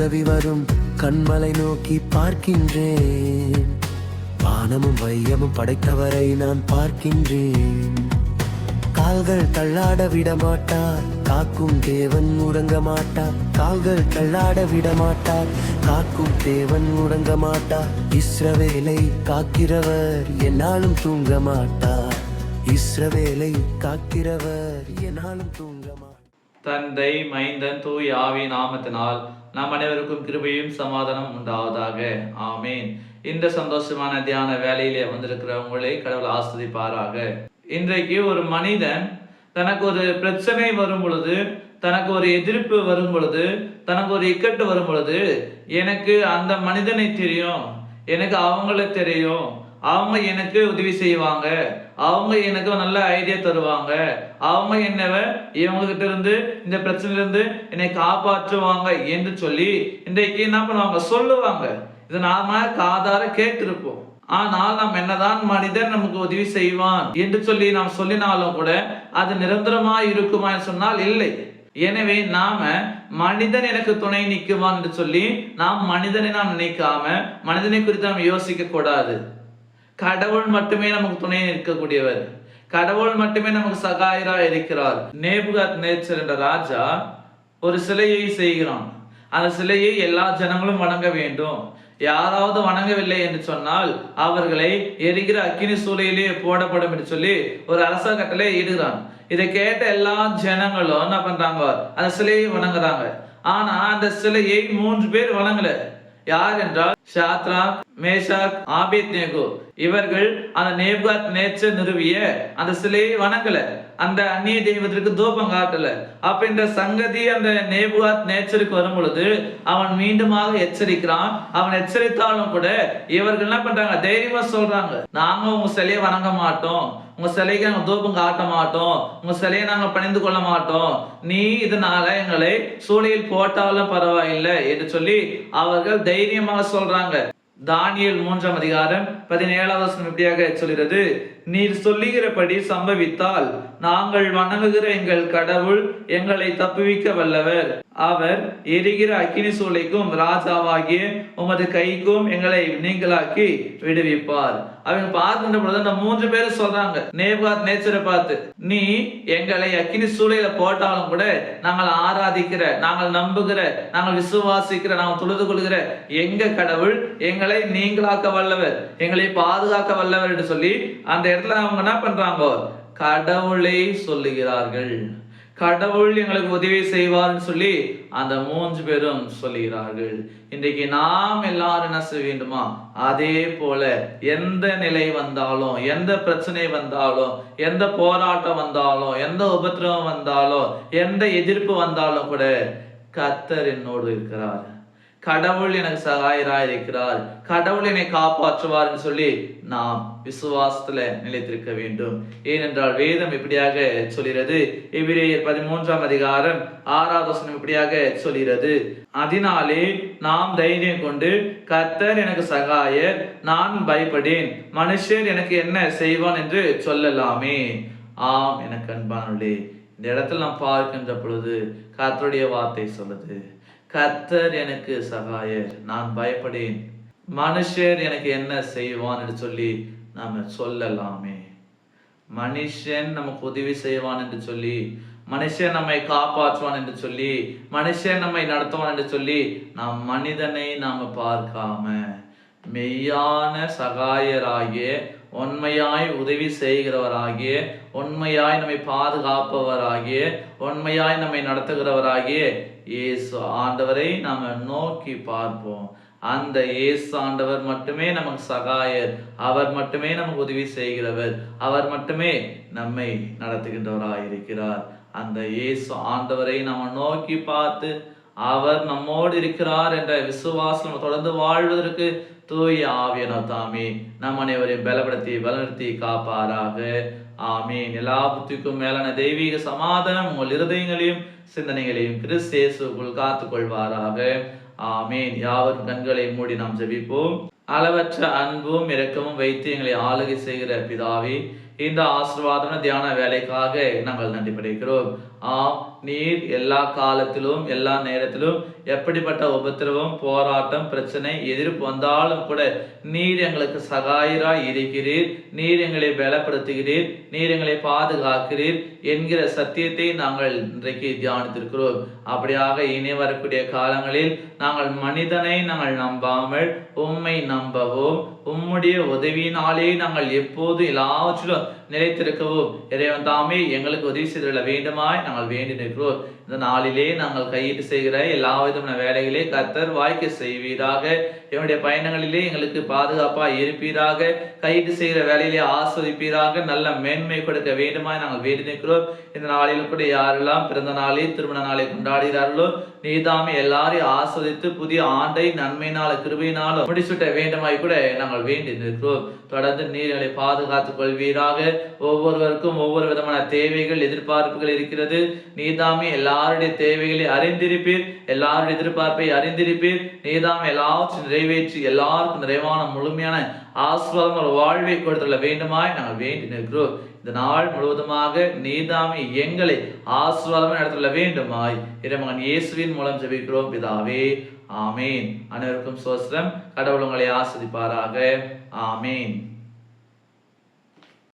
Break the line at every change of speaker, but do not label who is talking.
உதவி வரும் கண்மலை நோக்கி பார்க்கின்றேன். வானமும் வையமும் படைத்தவரை நான் பார்க்கின்றேன். கால்கள் தள்ளாட விடமாட்டார், காக்கும் தேவன் உறங்க மாட்டார். கால்கள் தள்ளாட விடமாட்டார், காக்கும் தேவன் உறங்க மாட்டார். இஸ்ரவேலை காக்கிறவர் என்னாலும் தூங்க மாட்டார். இஸ்ரவேலை காக்கிறவர் என்னாலும் தூங்க மாட்டார்.
தந்தை, மைந்தன், தூய் ஆவி நாமத்தினால் நாம் அனைவருக்கும் கிருபையும் சமாதானம் உண்டாவதாக. ஆமேன். இந்த சந்தோஷமான தியான வேலையிலே வந்திருக்கிற உங்களை கடவுள் ஆஸ்வதிப்பாராக. இன்றைக்கு ஒரு மனிதன் தனக்கு ஒரு பிரச்சனை வரும் பொழுது, தனக்கு ஒரு எதிர்ப்பு வரும் பொழுது, தனக்கு ஒரு இக்கட்டு வரும் பொழுது, எனக்கு அந்த மனிதனை தெரியும், எனக்கு அவங்கள தெரியும், அவங்க எனக்கு உதவி செய்வாங்க, அவங்க எனக்கு நல்ல ஐடியா தருவாங்க, அவங்க இவங்க கிட்ட இருந்து இந்த பிரச்சனையிலிருந்து என்னை காப்பாற்றுவாங்க என்று சொல்லி இன்றைக்கு என்ன பண்ணுவாங்க, சொல்லுவாங்க. இதை நாம காதார கேட்டிருப்போம். ஆனால் நாம் என்னதான் மனிதன் நமக்கு உதவி செய்வான் என்று சொல்லி நாம் சொல்லினாலும் கூட அது நிரந்தரமா இருக்குமா சொன்னால் இல்லை. எனவே நாம மனிதன் எனக்கு துணை நிற்குவான் என்று சொல்லி நாம் மனிதனை நாம் நினைக்காம மனிதனை குறித்து நாம் யோசிக்க கூடாது. கடவுள் மட்டுமே நமக்கு துணை நிற்கக்கூடியவர், கடவுள் மட்டுமே நமக்கு சகாயரா இருக்கிறார். நேபுகாத்நேச்சர் என்ற ராஜா ஒரு சிலையை செய்கிறான். அந்த சிலையை எல்லா ஜனங்களும் வணங்க வேண்டும். யாராவது வணங்கவில்லை என்று சொன்னால் அவர்களை எரிகிற அக்கினி சூளையிலே போடப்படும் என்று சொல்லி ஒரு அரச கட்டளை இடுகிறான். இதை கேட்ட எல்லா ஜனங்களும் என்ன பண்றாங்க, அந்த சிலையை வணங்குறாங்க. ஆனா அந்த சிலையை 3 பேர் வணங்கல. யார் என்றால் ஷாத்ராக், மேஷாக், ஆபேத்நேகோ. இவர்கள் அந்த நேபுகாத்நேச்சர் நிறுவிய அந்த சிலையை வணங்கல, அந்த அந்நிய தெய்வத்திற்கு தூபம் காட்டல. அப்ப இந்த சங்கதி அந்த நேபுகாத்நேச்சருக்கு வரும் பொழுது அவன் மீண்டுமாக எச்சரிக்கிறான். அவன் எச்சரித்தாலும் கூட இவர்கள் என்ன பண்றாங்க, தைரியமா சொல்றாங்க, நாங்க உங்க சிலையை வணங்க மாட்டோம், உங்க சிலைக்கு நாங்க தூபம் காட்ட மாட்டோம், உங்க சிலையை நாங்க பணிந்து கொள்ள மாட்டோம், நீ இதனால எங்களை சூளையில் போட்டாலும் பரவாயில்லை என்று சொல்லி அவர்கள் தைரியமாக சொல்றாங்க. தானியேல் 3ஆம் அதிகாரம் 17ஆவது வசனம் இப்படியாக சொல்கிறது, நீர் சொல்லுகிறபடி சம்பவித்தால் நாங்கள் வணங்குகிற எங்கள் கடவுள் எங்களை தப்புவிக்க வல்லவர். அவர் எரிகிற அக்கினி சூளைக்கும் ராஜாவாகிய உமது கைக்கும் எங்களை நீங்களாக்கி விடுவிப்பார். அவங்க பார்க்கின்ற பொழுது அந்த 3 பேரும் சொல்றாங்க நேபுகாத்நேச்சரை பார்த்து, நீ எங்களை அக்கினி சூளையில போட்டாலும் கூட நாங்கள் ஆராதிக்கிற, நாங்கள் நம்புகிற, நாங்கள் விசுவாசிக்கிற, நாங்கள் தொழுது கொள்கிற எங்க கடவுள் எங்களை நீங்களாக்க வல்லவர், எங்களை பாதுகாக்க வல்லவர் என்று சொல்லி அந்த இடத்துல அவங்க என்ன பண்றாங்க, கடவுளை சொல்லுகிறார்கள். கடவுள் எங்களுக்கு உதவி செய்வார்னு சொல்லி அந்த 3 பேரும் சொல்லுகிறார்கள். இன்றைக்கு நாம் எல்லாரும் என்ன செய்ய வேண்டுமா, அதே போல எந்த நிலை வந்தாலும், எந்த பிரச்சனை வந்தாலும், எந்த போராட்டம் வந்தாலும், எந்த உபத்திரவம் வந்தாலும், எந்த எதிர்ப்பு வந்தாலும் கூட கர்த்தர் என்னோடு இருக்கிறார், கடவுள் எனக்கு சகாயராய் இருக்கிறார், கடவுள் என்னை காப்பாற்றுவார் என்று சொல்லி நாம் விசுவாசத்துல நிலைத்திருக்க வேண்டும். ஏனென்றால் வேதம் இப்படியாக சொல்கிறது. எபிரேயர் 13ஆம் அதிகாரம் 6ஆவது வசனம் இப்படியாக சொல்கிறது, அதனாலே நாம் தைரியம் கொண்டு கர்த்தர் எனக்கு சகாயர், நான் பயப்படேன், மனுஷர் எனக்கு என்ன செய்வான் என்று சொல்லலாமே. ஆம் எனக்கு அன்பானவர்களே, இந்த இடத்துல நாம் பார்க்கின்ற பொழுது கர்த்தருடைய வார்த்தை சொல்லுது, கர்த்தர் எனக்கு சகாயர், நான் பயப்படேன், மனுஷர் எனக்கு என்ன செய்வான் என்று சொல்லி நாம சொல்லலாமே. மனுஷன் நமக்கு உதவி செய்வான் என்று சொல்லி, மனுஷன் நம்மை காப்பாற்றுவான் என்று சொல்லி, மனுஷன் நம்மை நடத்துவான் என்று சொல்லி நாம் மனிதனை நாம பார்க்காம மெய்யான சகாயராகிய, உண்மையாய் உதவி செய்கிறவராகிய, உண்மையாய் நம்மை பாதுகாப்பவராகிய, உண்மையாய் நம்மை நடத்துகிறவராகிய இயேசு ஆண்டவரை நாம நோக்கி பார்ப்போம். அந்த இயேசு ஆண்டவர் மட்டுமே நமக்கு சகாயர், அவர் மட்டுமே நமக்கு உதவி செய்கிறவர், அவர் மட்டுமே நம்மை நடத்துகின்றவராய் இருக்கிறார். அந்த இயேசு ஆண்டவரை நாம நோக்கி பார்த்து அவர் நம்மோடு இருக்கிறார் என்ற விசுவாசம் தொடர்ந்து வாழ்வதற்கு தூய ஆவியானவர் தாமே நம் அனைவரையும் பலப்படுத்தி வளர்த்தி காப்பாராக. ஆமீன். எல்லா புத்திக்கும் மேலான தெய்வீக சமாதானம் உங்கள் இருதயங்களையும் சிந்தனைகளையும் கிறிஸ்து இயேசுவுக்குள் காத்துக் கொள்வாராக. ஆமீன். யாவரும் கண்களை மூடி நாம் ஜெபிப்போம். அளவற்ற அன்பும் இரக்கமும் வைத்து எங்களை ஆளுகை செய்கிற பிதாவே, இந்த ஆசீர்வாதமான தியான வேலைக்காக நாங்கள் நன்றி படைக்கிறோம். ஆம், நீர் எல்லா காலத்திலும் எல்லா நேரத்திலும் எப்படிப்பட்ட உபத்திரவம், போராட்டம், பிரச்சனை, எதிர்ப்பு வந்தாலும் கூட நீர் எங்களுக்கு சகாயராய் இருக்கிறீர். நீர் எங்களை பலப்படுத்துகிறீர், நீர் எங்களை பாதுகாக்கிறீர் என்கிற சத்தியத்தை நாங்கள் இன்றைக்கு தியானித்திருக்கிறோம். அப்படியாக இனி வரக்கூடிய காலங்களில் நாங்கள் மனிதனை நாங்கள் நம்பாமல் உம்மை நம்பவும், உம்முடைய உதவியினாலே நாங்கள் எப்போதும் எல்லாவற்றிலும் நிலைத்திருக்கவும் இறைவன் தாமே எங்களுக்கு உதவி செய்துள்ள வேண்டுமாய் நாங்கள் வேண்டி நிற்கிறோம். இந்த நாளிலே நாங்கள் கையிட்டு செய்கிற எல்லா விதமான வேலைகளே கர்த்தர் வாய்க்க செய்வீராக. என்னுடைய பயணங்களிலே எங்களுக்கு பாதுகாப்பாக இருப்பீராக. கையிட்டு செய்கிற வேலையிலே ஆஸ்வதிப்பீராக. நல்ல மேன்மை கொடுக்க வேண்டுமாய் நாங்கள் வேண்டி நிற்கிறோம். இந்த நாளில் கூட யாரெல்லாம் பிறந்த நாளை, திருமண நாளை கொண்டாடுகிறார்களோ நீதாமே எல்லாரையும் ஆஸ்வதித்து புதிய ஆண்டை நன்மையினால கிருபையினாலும் முடிச்சுட்ட வேண்டுமாய் கூட நாங்கள் வேண்டி நிற்கிறோம். தொடர்ந்து நீர்களை பாதுகாத்துக் கொள்வீராக. ஒவ்வொருவருக்கும் ஒவ்வொரு விதமான தேவைகள், எதிர்பார்ப்புகள் இருக்கிறது. நீதாமே எல்லாருடைய தேவைகளை அறிந்திருப்பீர், எல்லாருடைய எதிர்பார்ப்பை அறிந்திருப்பீர். நீதாமே எல்லாவற்றையும் நிறைவேற்றி எல்லாருக்கும் நிறைவான முழுமையான ஆசீர்வாதம் ஒரு வாழ்வை கொடுத்துள்ள வேண்டுமாய் நாங்கள் வேண்டி நிற்கிறோம். இந்த நாள் முழுவதுமாக நீதாமே எங்களை ஆசீர்வாதம் நடத்தியுள்ள வேண்டுமாய் இறைமகன் இயேசுவின் மூலம் ஜெபிக்கிறோம் பிதாவே. ஆமேன். அனைவருக்கும் சோஸ்திரம். கடவுள் உங்களை ஆசீர்வதிப்பாராக. ஆமேன்.